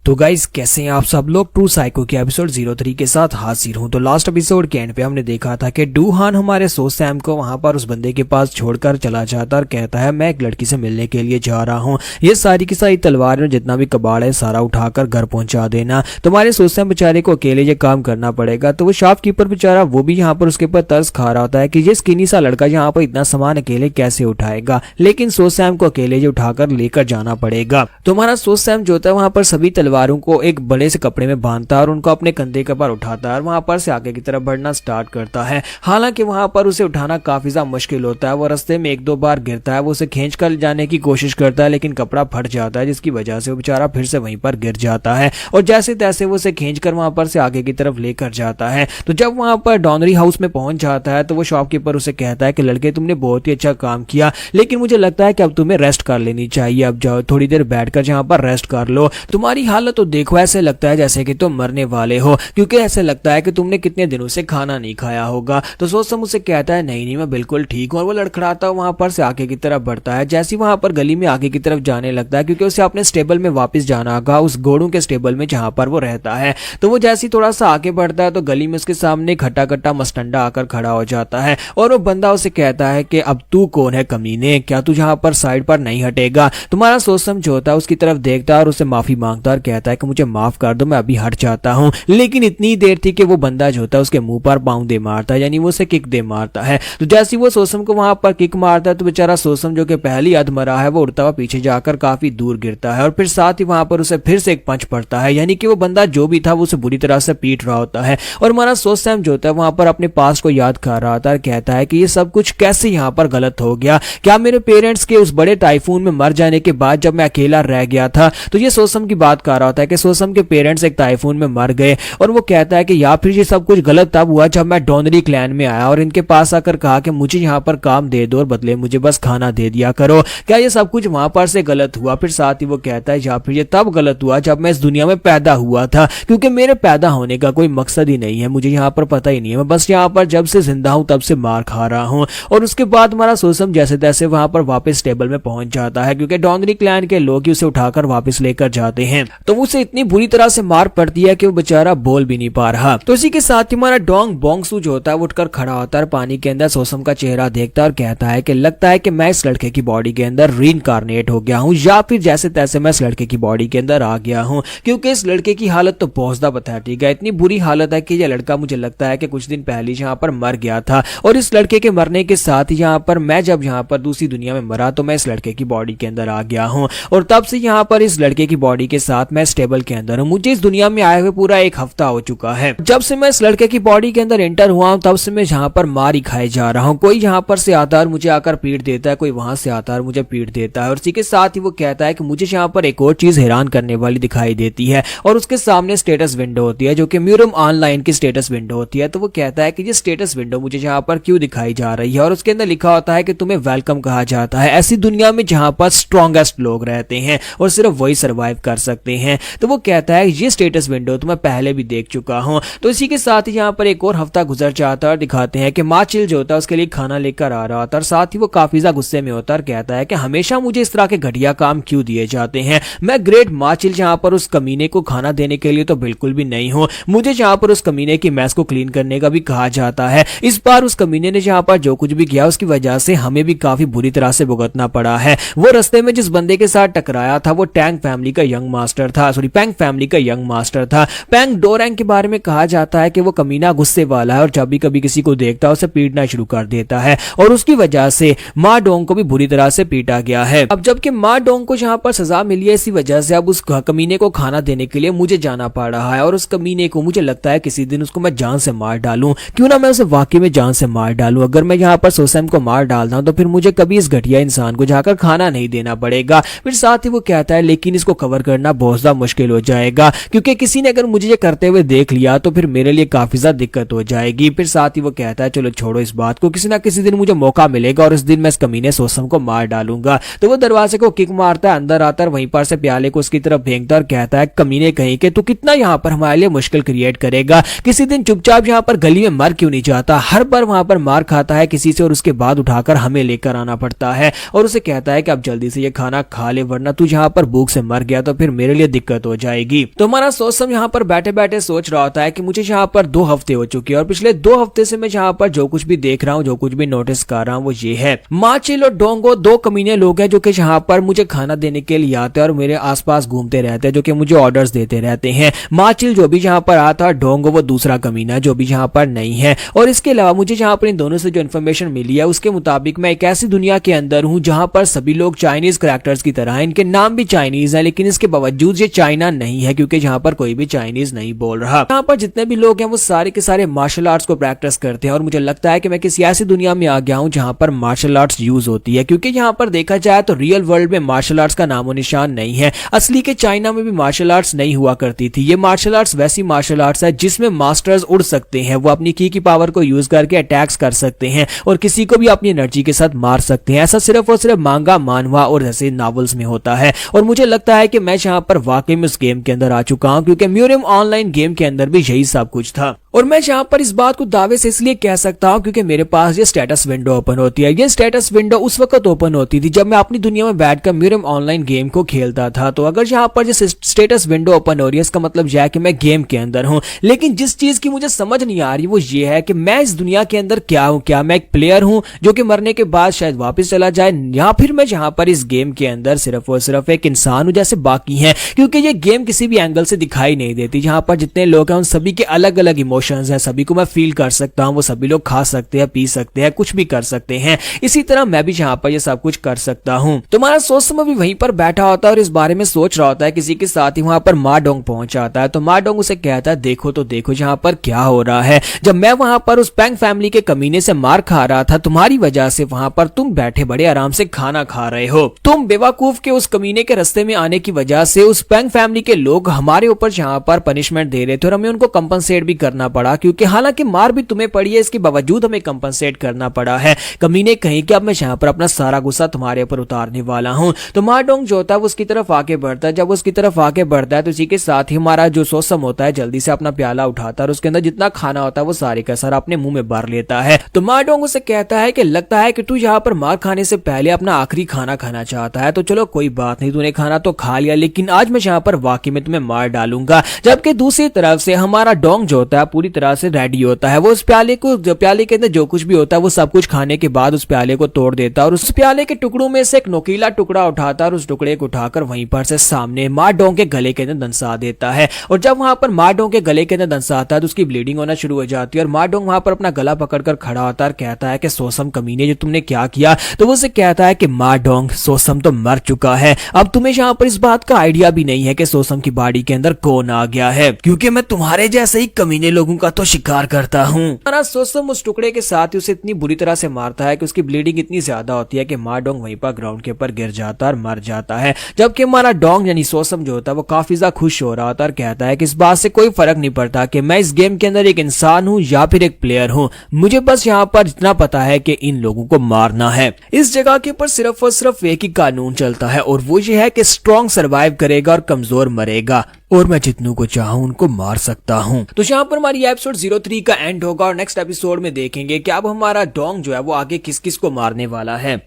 Speaker 1: तो गाइज कैसे हैं आप सब लोग, ट्रू साइको के एपिसोड 03 के साथ हाजिर हूं। तो लास्ट एपिसोड के एंड पे हमने देखा था कि डूहान हमारे सोसैम को वहां पर उस बंदे के पास छोड़कर चला जाता और कहता है मैं एक लड़की से मिलने के लिए जा रहा हूं, ये सारी की सारी तलवार में जितना भी कबाड़ है सारा उठाकर घर पहुंचा देना, तुम्हारे सोसैम बेचारे को अकेले ये काम करना पड़ेगा। तो वो शॉपकीपर बेचारा वो भी यहाँ पर उसके ऊपर तरस खा रहा होता है कि ये स्किनी सा लड़का यहाँ पर इतना सामान अकेले कैसे उठाएगा, लेकिन सोसैम को अकेले ये उठाकर लेकर जाना पड़ेगा। तो हमारा सोसैम जो होता है वहां पर सभी तलवारों को एक बड़े से कपड़े में बांधता है और उनको अपने कंधे के ऊपर उठाता है और वहां पर से आगे की तरफ बढ़ना स्टार्ट करता है। हालांकि वहां पर उसे उठाना काफी ज्यादा मुश्किल होता है, वो रास्ते में 1-2 बार गिरता है, वो उसे खींच कर जाने की कोशिश करता है लेकिन कपड़ा फट जाता है, जिसकी वजह से वो बेचारा फिर से वहीं पर गिर जाता है और जैसे तैसे वो उसे खींच कर वहां पर से आगे की तरफ लेकर जाता है। तो जब वहां पर डॉनरी हाउस में पहुंच जाता है तो वो शॉपकीपर उसे कहता है कि लड़के तुमने बहुत ही अच्छा काम किया, लेकिन मुझे लगता है कि अब तुम्हें रेस्ट कर लेनी चाहिए, अब जाओ थोड़ी देर बैठकर यहाँ पर रेस्ट कर लो, तुम्हारी हालत तो देखो ऐसे लगता है जैसे कि तुम मरने वाले हो, क्योंकि ऐसे लगता है कि तुमने कितने दिनों से खाना नहीं खाया होगा। तो सोसम उसे कहता है नहीं मैं बिल्कुल ठीक हूँ और वो लड़खड़ाता वहां पर से आगे की तरफ बढ़ता है। जैसे वहां पर गली में आगे की तरफ जाने लगता है क्योंकि उसे अपने स्टेबल में वापस जाना होगा, उस घोड़ों के स्टेबल में जहां पर वो रहता है। तो वो जैसे थोड़ा सा आगे बढ़ता है तो गली में उसके सामने खट्टा खट्टा मस्टंडा आकर खड़ा हो जाता है और वो बंदा उसे कहता है कि अब तू कौन है कमीने, क्या तू यहाँ पर साइड पर नहीं हटेगा। तुम्हारा सोसम जो होता है उसकी तरफ देखता है और उसे माफी मांगता और कहता है कि मुझे माफ कर दो, मैं अभी हट जाता हूँ। लेकिन इतनी देर थी कि वो बंदा जो होता है उसके मुंह पर पाँव दे मारता है, यानी वो उसे किक दे मारता है। तो जैसे वो सोसम को वहां पर किक मारता है तो बेचारा सोसम जो कि पहली अधमरा है वो उड़ता हुआ पीछे जाकर काफी दूर गिरता है और फिर साथ ही वहां पर उसे फिर से एक पंच पड़ता है, यानी कि वो बंदा जो भी था वो उसे बुरी तरह से पीट रहा होता है। और हमारा सोसम जो होता है वहां पर अपने पास को याद कर रहा था और कहता है कि ये सब कुछ कैसे यहाँ पर गलत हो गया, क्या मेरे पेरेंट्स के उस बड़े टाइफून में मर जाने के बाद जब मैं अकेला रह गया था। तो ये सोसम की बात कर रहा होता है कि सोसम के पेरेंट्स एक टाइफून में मर गए और वो कहता है कि या फिर ये सब कुछ गलत तब हुआ जब मैं डोनरी क्लैन में आया और इनके पास आकर कहा कि मुझे यहाँ पर काम दे दो और बदले मुझे बस खाना दे दिया करो, क्या ये सब कुछ वहां पर से गलत हुआ। फिर साथ ही वो कहता है या फिर ये तब गलत हुआ जब मैं इस दुनिया में पैदा हुआ था, क्योंकि मेरे पैदा होने का कोई मकसद ही नहीं है, मुझे यहाँ पर पता ही नहीं है, मैं बस यहाँ पर जब से जिंदा हूं तब से मार खा रहा हूँ। और उसके बाद हमारा सोसम जैसे तैसे वहां पर वापस टेबल में पहुंच जाता है, क्योंकि डोनरी क्लैन के लोग ही उसे उठाकर वापस लेकर जाते हैं। तो उसे इतनी बुरी तरह से मार पड़ती है कि वो बेचारा बोल भी नहीं पा रहा। तो इसी के साथ ही हमारा डोंग बोंगसू जो होता है वो उठकर खड़ा होता है, पानी के अंदर सोसम का चेहरा देखता है और कहता है कि लगता है कि मैं इस लड़के की बॉडी के अंदर रीइंकार्नेट हो गया हूं, या फिर जैसे तैसे मैं इस लड़के की बॉडी के अंदर आ गया हूं, क्योंकि इस लड़के की हालत तो बहुत ज्यादा पैथेटिक है। इतनी बुरी हालत है कि यह लड़का मुझे लगता है कि कुछ दिन पहले यहाँ पर मर गया था और इस लड़के के मरने के साथ यहाँ पर मैं जब यहाँ पर दूसरी दुनिया में मरा तो मैं इस लड़के की बॉडी के अंदर आ गया हूँ और तब से यहाँ पर इस लड़के की बॉडी के साथ मैं स्टेबल के अंदर हूँ। मुझे इस दुनिया में आए हुए पूरा एक हफ्ता हो चुका है। जब से मैं इस लड़के की बॉडी के अंदर एंटर हुआ हूँ तब से मैं यहाँ पर मार ही खाए जा रहा हूँ। कोई यहाँ पर से आता है और मुझे आकर पीट देता है, कोई वहां से आता है और मुझे पीट देता है। और इसी के साथ ही वो कहता है कि मुझे यहाँ पर एक और चीज हैरान करने वाली दिखाई देती है और उसके सामने स्टेटस विंडो होती है जो कि म्यूरम ऑनलाइन की स्टेटस विंडो होती है। तो वो कहता है कि ये स्टेटस विंडो मुझे यहाँ पर क्यों दिखाई जा रही है और उसके अंदर लिखा होता है कि तुम्हें वेलकम कहा जाता है ऐसी दुनिया में जहां पर स्ट्रॉन्गेस्ट लोग रहते हैं और सिर्फ वही सर्वाइव कर सकते हैं। तो वो कहता है ये स्टेटस विंडो तो मैं पहले भी देख चुका हूं। तो इसी के साथ ही यहाँ पर एक और हफ्ता गुजर जाता है और दिखाते हैं कि माचिल जो होता है उसके लिए खाना लेकर आ रहा था और साथ ही वो काफी ज्यादा गुस्से में होता है और कहता है कि हमेशा मुझे इस तरह के घटिया काम क्यों दिए जाते हैं। मैं ग्रेट माचिल जहां पर उस कमीने को खाना देने के लिए तो बिल्कुल भी नहीं हूं, मुझे जहां पर उस कमीने की मैस को क्लीन करने का भी कहा जाता है। इस बार उस कमीने ने जहां पर जो कुछ भी किया उसकी वजह से हमें भी काफी बुरी तरह से भुगतना पड़ा है। वो रास्ते में जिस बंदे के साथ टकराया था वो टैंग फैमिली का यंग मास्टर था, सॉरी पैंग फैमिली का यंग मास्टर था। पैंग डोरैंग के बारे में कहा जाता है कि वो कमीना गुस्से वाला है और जब भी कभी किसी को देखता है उसे पीटना शुरू कर देता है और उसकी वजह से माँ डोंग को भी बुरी तरह से पीटा गया है। अब जबकि माँ डोंग को जहां पर सजा मिली है इसी वजह से अब उस कमीने को खाना देने के लिए मुझे जाना पड़ रहा है और उस कमीने को मुझे लगता है किसी दिन उसको मैं जान से मार डालूं। क्यों ना मैं उसे वाकई में जान से मार डालूं। अगर मैं यहाँ पर सोसम को मार डालता हूं तो फिर मुझे कभी इस घटिया इंसान को जाकर खाना नहीं देना पड़ेगा। फिर साथ ही वो कहता है लेकिन इसको कवर करना बहुत ज्यादा मुश्किल हो जाएगा क्योंकि किसी ने अगर मुझे ये करते हुए देख लिया तो फिर मेरे लिए काफी ज्यादा दिक्कत हो जाएगी। फिर साथ ही वो कहता है चलो छोड़ो इस बात को, किसी ना किसी दिन मुझे मौका मिलेगा और इस दिन मैं इस कमीने सोसम को मार डालूंगा। तो वो दरवाजे को किक मारता है, अंदर आता है, वहीं पर से प्याले को उसकी तरफ फेंकता और कहता है कमीने कहीं के तू कितना यहाँ पर हमारे लिए मुश्किल क्रिएट करेगा, किसी दिन चुपचाप यहाँ पर गली में मर क्यों नहीं जाता। हर बार वहां पर मार खाता है किसी से और उसके बाद उठाकर हमें लेकर आना पड़ता है और उसे कहता है कि अब जल्दी से ये खाना खा ले वरना तू यहाँ पर भूख से मर गया तो फिर मेरे लिए दिक्कत हो जाएगी। तो हमारा सोसम यहाँ पर बैठे बैठे सोच रहा होता है कि मुझे यहाँ पर 2 हफ्ते हो चुके हैं और पिछले 2 हफ्ते से मैं यहाँ पर जो कुछ भी देख रहा हूँ, जो कुछ भी नोटिस कर रहा हूँ वो ये है माचिल और डोंगो 2 कमीने लोग हैं जो कि यहाँ पर मुझे खाना देने के लिए आते हैं और मेरे आसपास घूमते रहते हैं, जो कि मुझे ऑर्डर्स देते रहते हैं। माचिल जो भी यहाँ पर आता है, डोंगो वो दूसरा कमीना जो भी यहाँ पर नहीं है। और इसके अलावा मुझे यहाँ पर इन दोनों से जो इन्फॉर्मेशन मिली है उसके मुताबिक मैं एक ऐसी दुनिया के अंदर हूँ जहाँ पर सभी लोग चाइनीज कैरेक्टर्स की तरह हैं, इनके नाम भी चाइनीज है लेकिन इसके बावजूद ये चाइना नहीं है क्योंकि यहाँ पर कोई भी चाइनीज नहीं बोल रहा। यहाँ पर जितने भी लोग हैं वो सारे के सारे मार्शल आर्ट्स को प्रैक्टिस करते हैं और मुझे लगता है कि मैं किसी ऐसी दुनिया में आ गया हूँ जहाँ पर मार्शल आर्ट्स यूज होती है, क्योंकि यहाँ पर देखा जाए तो रियल वर्ल्ड में मार्शल आर्ट्स का नामो निशान नहीं है। असली के चाइना में भी मार्शल आर्ट्स नहीं हुआ करती थी। ये मार्शल आर्ट्स वैसी मार्शल आर्ट्स है जिसमें मास्टर्स उड़ सकते हैं, वो अपनी की पावर को यूज करके अटैक्स कर सकते हैं और किसी को भी अपनी एनर्जी के साथ मार सकते हैं। ऐसा सिर्फ और सिर्फ मांगा, मानवा और जैसे नॉवेल्स में होता है और मुझे लगता है कि मैं यहाँ पर वाकई में उस गेम के अंदर आ चुका हूँ क्योंकि म्यूरम ऑनलाइन गेम के अंदर भी यही सब कुछ था। और मैं यहाँ पर इस बात को दावे से इसलिए कह सकता हूँ क्योंकि मेरे पास ये स्टेटस विंडो ओपन होती है। ये स्टेटस विंडो उस वक्त ओपन होती थी जब मैं अपनी दुनिया में बैठकर म्यूरियम ऑनलाइन गेम को खेलता था। तो अगर यहाँ पर जो स्टेटस विंडो ओपन हो रही है इसका मतलब यह है कि मैं गेम के अंदर हूँ। लेकिन जिस चीज की मुझे समझ नहीं आ रही वो ये है कि मैं इस दुनिया के अंदर क्या हूँ। क्या मैं एक प्लेयर हूँ जो कि मरने के बाद शायद वापस चला जाए, या फिर मैं यहाँ पर इस गेम के अंदर सिर्फ और सिर्फ एक इंसान हूँ जैसे बाकी हैं। क्योंकि ये गेम किसी भी एंगल से दिखाई नहीं देती। यहाँ पर जितने लोग हैं उन सभी के अलग अलग इमोशंस हैं, सभी को मैं फील कर सकता हूँ। वो सभी लोग खा सकते हैं, पी सकते हैं, कुछ भी कर सकते हैं। इसी तरह मैं भी यहाँ पर ये सब कुछ कर सकता हूँ। तुम्हारा सोसम भी वहीं पर बैठा होता है और इस बारे में सोच रहा होता है। किसी के साथ ही वहां पर माडोंग पहुंच जाता है। तो माडोंग उसे कहता है देखो तो देखो यहाँ पर क्या हो रहा है। जब मैं वहां पर उस पैंग फैमिली के कमीने से मार खा रहा था तुम्हारी वजह से वहां पर तुम बैठे बड़े आराम से खाना खा रहे हो। तुम बेवकूफ के उस कमीने के रास्ते में आने की वजह से उस पैंग फैमिली के लोग हमारे ऊपर यहाँ पर पनिशमेंट दे रहे थे और हमें उनको कंपनसेट भी करना पड़ा। क्योंकि हालांकि मार भी तुम्हें पड़ी है, इसके बावजूद हमें कंपनसेट करना पड़ा है। कमीने कहीं कि अब मैं यहाँ पर अपना सारा गुस्सा तुम्हारे ऊपर उतारने वाला हूँ। तो माडोंग जो होता है वो उसकी तरफ आके बढ़ता है। जब उसकी तरफ आके बढ़ता है तो इसी के साथ ही हमारा जो सोसम होता है जल्दी से अपना प्याला उठाता है और उसके अंदर जितना खाना होता है वो सारे का सारा अपने मुंह में भर लेता है। तो माडोंग उसे कहता है कि लगता है कि तू यहाँ पर मार खाने से पहले अपना आखिरी खाना खाना चाहता है। तो चलो कोई बात नहीं, तूने खाना तो खा लिया, लेकिन आज मैं यहाँ पर वाकई में तुम्हें मार डालूंगा। जबकि दूसरी तरफ से हमारा डोंग जो होता है पूरी तरह से रेडी होता है। वो उस प्याले के अंदर जो कुछ भी होता है वो सब कुछ खाने के बाद उस प्याले को तोड़ देता है और उस प्याले के टुकड़ों में से एक नोकीला टुकड़ा उठाता है और उस टुकड़े को उठाकर वहीं पर से सामने माडोंग के गले के अंदर दंसा देता है। और जब वहां पर माडोंग के गले के अंदर दंसाता है तो उसकी ब्लीडिंग होना शुरू हो जाती है और माडोंग वहां पर अपना गला पकड़कर खड़ा होता है और कहता है कि सोसम कमीने जो तुमने क्या किया। तो वो उसे कहता है कि माडोंग सोसम तो मर चुका है, अब तुम्हें यहाँ पर इस बात का आइडिया भी नहीं है कि सोसम की बॉडी के अंदर कौन आ गया है, क्योंकि मैं तुम्हारे जैसे ही कमीने लोगों का तो शिकार करता हूँ। सोसम उस टुकड़े के साथ ही उसे इतनी बुरी तरह से मारता है कि उसकी ब्लीडिंग इतनी ज्यादा होती है कि माडोंग वहीं पर ग्राउंड के ऊपर गिर जाता है और मर जाता है। जबकि हमारा डोंग यानी सोसम जो होता है वो काफी ज्यादा खुश हो रहा होता है और कहता है कि इस बात से कोई फर्क नहीं पड़ता कि मैं इस गेम के अंदर एक इंसान हूँ या फिर एक प्लेयर हूँ, मुझे बस यहाँ पर इतना पता है कि इन लोगों को मारना है। इस जगह के ऊपर सिर्फ और सिर्फ एक ही कानून चलता है और वो ये है कि स्ट्रॉन्ग सर्वाइव करेगा और कमजोर मरेगा, और मैं जितनों को चाहूं उनको मार सकता हूं। तो यहाँ पर हमारी एपिसोड 03 का एंड होगा और नेक्स्ट एपिसोड में देखेंगे कि अब हमारा डोंग जो है वो आगे किस किस को मारने वाला है।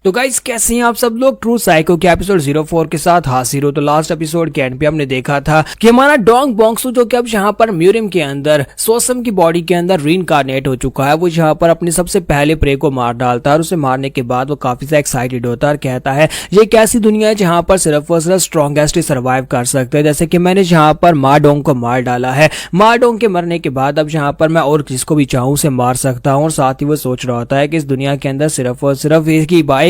Speaker 1: तो गाइस कैसे हैं आप सब लोग। ट्रू साइको के एपिसोड 04 के साथ हाजिर हो। तो लास्ट एपिसोड के एंड पे हमने देखा था कि हमारा डोंग बोंगसू जो कि अब यहाँ पर म्यूरियम के अंदर सोसम की बॉडी के अंदर रीइंकार्नेट हो चुका है, वो यहाँ पर अपने सबसे पहले प्रे को मार डालता है और उसे मारने के बाद वो काफी ज्यादा एक्साइटेड होता है और कहता है ये एक ऐसी दुनिया है जहाँ पर सिर्फ और सिर्फ स्ट्रॉन्गेस्ट ही सर्वाइव कर सकते हैं। जैसे कि मैंने यहाँ पर माडोंग को मार डाला है, माडोंग के मरने के बाद अब यहाँ पर मैं और जिसको भी चाहूँ उसे मार सकता हूँ। और साथ ही वो सोच रहा होता है कि इस दुनिया के अंदर सिर्फ और सिर्फ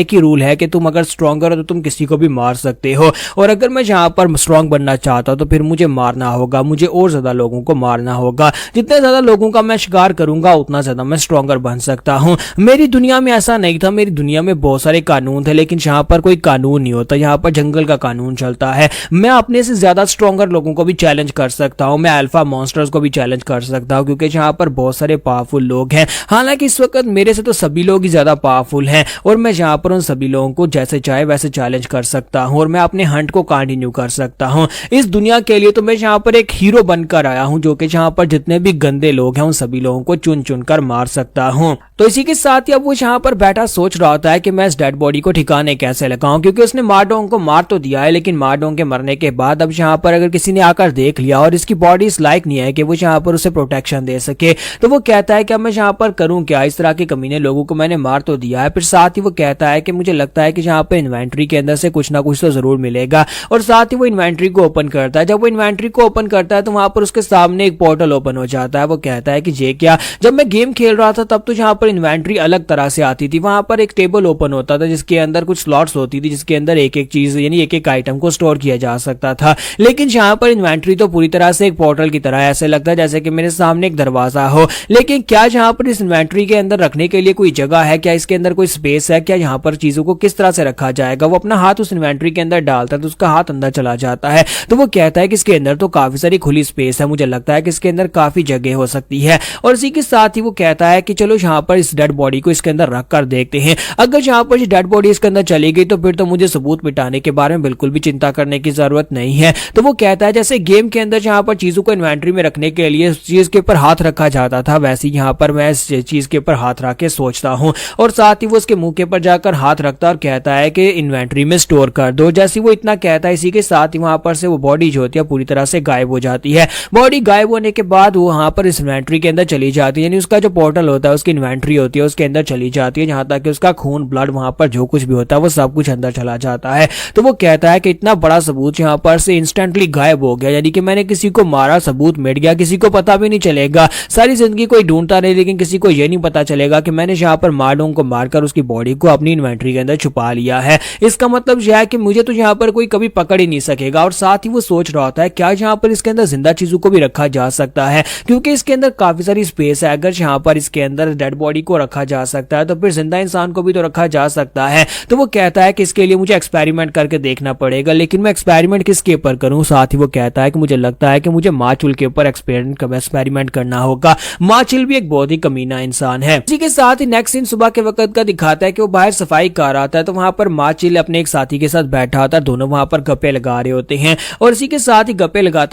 Speaker 1: एक ही रूल है कि तुम अगर स्ट्रॉन्गर हो तो तुम किसी को भी मार सकते हो, और अगर मैं यहाँ पर स्ट्रॉन्ग बनना चाहता हूँ तो फिर मुझे मारना होगा, मुझे और ज्यादा लोगों को मारना होगा। जितने ज्यादा लोगों का मैं शिकार करूंगा उतना ज्यादा मैं स्ट्रॉन्गर बन सकता हूँ। मेरी दुनिया में ऐसा नहीं था, मेरी दुनिया में बहुत सारे कानून थे लेकिन यहाँ पर कोई कानून नहीं होता, यहाँ पर जंगल का कानून चलता है। मैं अपने से ज्यादा स्ट्रॉन्गर लोगों को भी चैलेंज कर सकता हूँ, मैं अल्फा मॉन्स्टर्स को भी चैलेंज कर सकता हूँ क्योंकि यहाँ पर बहुत सारे पावरफुल लोग हैं। हालांकि इस वक्त मेरे से तो सभी लोग ही ज्यादा पावरफुल हैं और मैं यहाँ पर उन सभी लोगों को जैसे चाहे वैसे चैलेंज कर सकता हूं और मैं अपने हंट को कंटिन्यू कर सकता हूं। इस दुनिया के लिए तो मैं यहाँ पर एक हीरो बनकर आया हूं जो कि यहाँ पर जितने भी गंदे लोग हैं उन सभी लोगों को चुन चुन कर मार सकता हूं। तो इसी के साथ ही अब वो यहाँ पर बैठा सोच रहा होता है कि मैं इस डेड बॉडी को ठिकाने कैसे लगाऊं, क्योंकि उसने माडोंग को मार तो दिया है लेकिन माडोंग के मरने के बाद अब यहाँ पर अगर किसी ने आकर देख लिया और इसकी बॉडी इस लायक नहीं है कि वो यहाँ पर उसे प्रोटेक्शन दे सके, तो वो कहता है कि अब मैं यहाँ पर करूं क्या, इस तरह के कमीने लोगों को मैंने मार तो दिया है। फिर साथ ही वो कहता है कि मुझे लगता है कि यहाँ पर इन्वेंट्री के अंदर से कुछ ना कुछ तो जरूर मिलेगा, और साथ ही वो इन्वेंट्री को ओपन करता है। जब वो इन्वेंट्री को ओपन करता है तो वहां पर उसके सामने एक पोर्टल ओपन हो जाता है। वो कहता है कि ये क्या, जब मैं गेम खेल रहा था तब तो यहाँ पर इन्वेंट्री अलग तरह से आती थी, वहां पर एक टेबल ओपन होता था जिसके अंदर कुछ स्लॉट्स होती थी जिसके अंदर एक एक चीज यानी एक एक आइटम को स्टोर किया जा सकता था। लेकिन यहाँ पर इन्वेंट्री तो पूरी तरह से एक पोर्टल की तरह, ऐसे लगता है जैसे कि मेरे सामने एक दरवाजा हो। लेकिन क्या यहाँ पर इस इन्वेंट्री के अंदर रखने के लिए कोई जगह है, क्या इसके अंदर कोई स्पेस है, क्या यहाँ पर चीजों को किस तरह से रखा जाएगा। वो अपना हाथ उस इन्वेंट्री के अंदर डालता है तो उसका हाथ अंदर चला जाता है। तो वो कहता है कि इसके अंदर तो काफी सारी खुली स्पेस है, मुझे लगता है कि इसके अंदर काफी जगह हो सकती है। और इसी के साथ ही वो कहता है कि चलो यहाँ पर इस डेड बॉडी को इसके अंदर रख कर देखते हैं। अगर यहाँ पर डेड बॉडी इसके अंदर चली गई तो फिर तो मुझे सबूत मिटाने के बारे में बिल्कुल भी चिंता करने की जरूरत नहीं है। तो वो कहता है जैसे गेम के अंदर जहाँ पर चीजों को इन्वेंट्री में रखने के लिए उस चीज के ऊपर हाथ रखा जाता था, वैसे यहाँ पर मैं इस चीज के ऊपर हाथ रख के सोचता हूँ और साथ ही वो उसके मुंह के ऊपर जाकर हाथ रखता और कहता है कि इन्वेंट्री में स्टोर कर दो। जैसे वो इतना कहता है, इसी के साथ ही वहां पर से वो बॉडी जो होती है पूरी तरह से गायब हो जाती है। बॉडी गायब होने के बाद वो वहां पर इस इन्वेंट्री के अंदर चली जाती है, यानी उसका जो पोर्टल होता है उसकी इन्वेंट्री होती है उसके अंदर चली जाती है, जहां तक कि उसका खून ब्लड वहां पर जो कुछ भी होता है वो सब कुछ अंदर चला जाता है। तो वो कहता है कि इतना बड़ा सबूत यहाँ पर से इंस्टेंटली गायब हो गया, यानी कि मैंने किसी को मारा, सबूत मिट गया, किसी को पता भी नहीं चलेगा। सारी जिंदगी कोई ढूंढता रहे लेकिन किसी को यह नहीं पता चलेगा कि मैंने यहाँ पर मार्डोंग को मारकर उसकी बॉडी को अपनी इन्वेंट्री के अंदर छुपा लिया है। इसका मतलब यह है कि मुझे तो यहाँ पर कोई कभी पकड़ ही नहीं सकेगा। और साथ ही वो सोच रहा होता है क्या यहाँ पर इसके अंदर जिंदा चीजों को भी रखा जा सकता है, क्योंकि इसके अंदर काफी सारी स्पेस है। अगर यहाँ पर इसके अंदर डेड बॉडी को रखा जा सकता है तो फिर जिंदा इंसान को भी तो रखा जा सकता है। तो वो कहता है कि इसके लिए मुझे एक्सपेरिमेंट करके देखना पड़ेगा, लेकिन मैं एक्सपेरिमेंट किसके ऊपर करूं। साथ ही वो कहता है कि मुझे लगता है कि मुझे माचुल के ऊपर एक्सपेरिमेंट करना होगा। माचुल भी एक बहुत ही कमीना इंसान है। इसी के साथ ही नेक्स्ट सीन सुबह के वक्त का दिखाता है कि वो बाहर सफाई कर रहा था, तो वहां पर माचुल अपने एक साथी के साथ बैठा होता है, दोनों वहां पर गप्पे लगा रहे होते हैं और इसी के साथ ही गप्पे लगाते